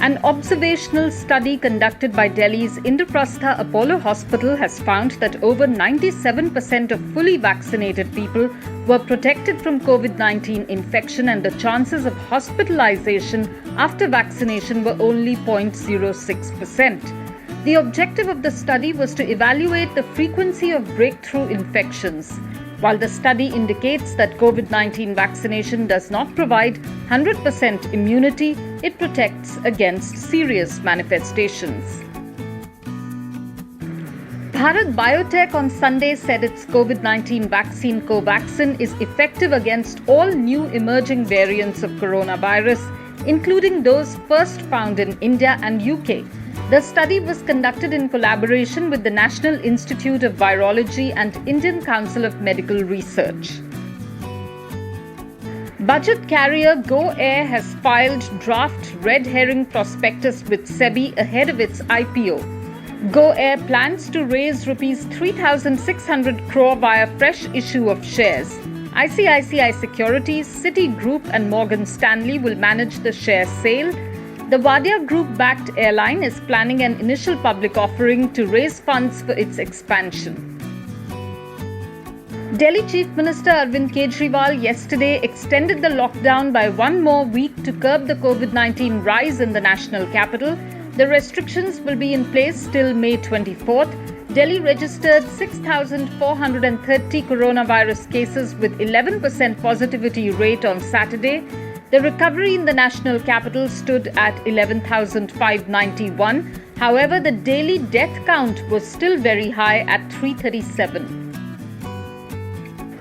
An observational study conducted by Delhi's Indraprastha Apollo Hospital has found that over 97% of fully vaccinated people were protected from COVID-19 infection, and the chances of hospitalization after vaccination were only 0.06%. The objective of the study was to evaluate the frequency of breakthrough infections. While the study indicates that COVID-19 vaccination does not provide 100% immunity, it protects against serious manifestations. Bharat Biotech on Sunday said its COVID-19 vaccine Covaxin is effective against all new emerging variants of coronavirus, including those first found in India and UK. The study was conducted in collaboration with the National Institute of Virology and Indian Council of Medical Research. Budget carrier Go Air has filed draft red herring prospectus with SEBI ahead of its IPO. Go Air plans to raise Rs 3,600 crore via fresh issue of shares. ICICI Securities, Citigroup and Morgan Stanley will manage the share sale. The Wadia Group-backed airline is planning an initial public offering to raise funds for its expansion. Delhi Chief Minister Arvind Kejriwal yesterday extended the lockdown by one more week to curb the COVID-19 rise in the national capital. The restrictions will be in place till May 24th. Delhi registered 6,430 coronavirus cases with 11% positivity rate on Saturday. The recovery in the national capital stood at 11,591. However, the daily death count was still very high at 337.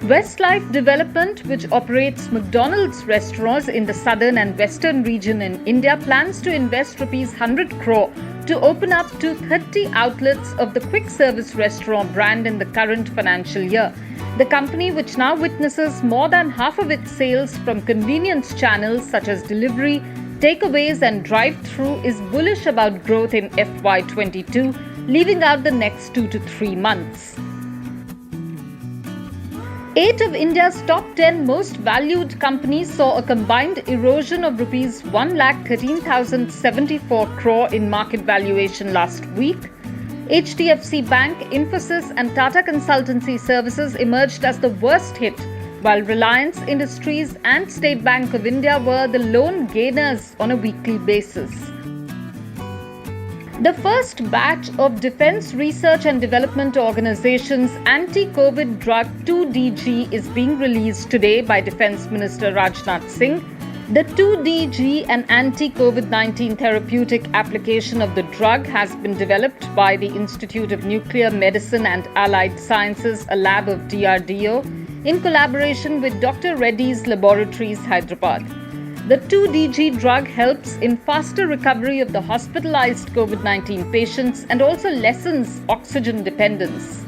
Westlife Development, which operates McDonald's restaurants in the southern and western region in India, plans to invest Rs 100 crore to open up to 30 outlets of the quick service restaurant brand in the current financial year. The company, which now witnesses more than half of its sales from convenience channels such as delivery, takeaways and drive-through, is bullish about growth in FY22, leaving out the next 2 to 3 months. 8 of India's top 10 most valued companies saw a combined erosion of Rs 1,13,074 crore in market valuation last week. HDFC Bank, Infosys and Tata Consultancy Services emerged as the worst hit, while Reliance Industries and State Bank of India were the lone gainers on a weekly basis. The first batch of Defence Research and Development Organization's anti-COVID drug 2DG is being released today by Defence Minister Rajnath Singh. The 2DG, an anti-COVID-19 therapeutic application of the drug, has been developed by the Institute of Nuclear Medicine and Allied Sciences, a lab of DRDO, in collaboration with Dr. Reddy's Laboratories, Hyderabad. The 2DG drug helps in faster recovery of the hospitalized COVID-19 patients and also lessens oxygen dependence.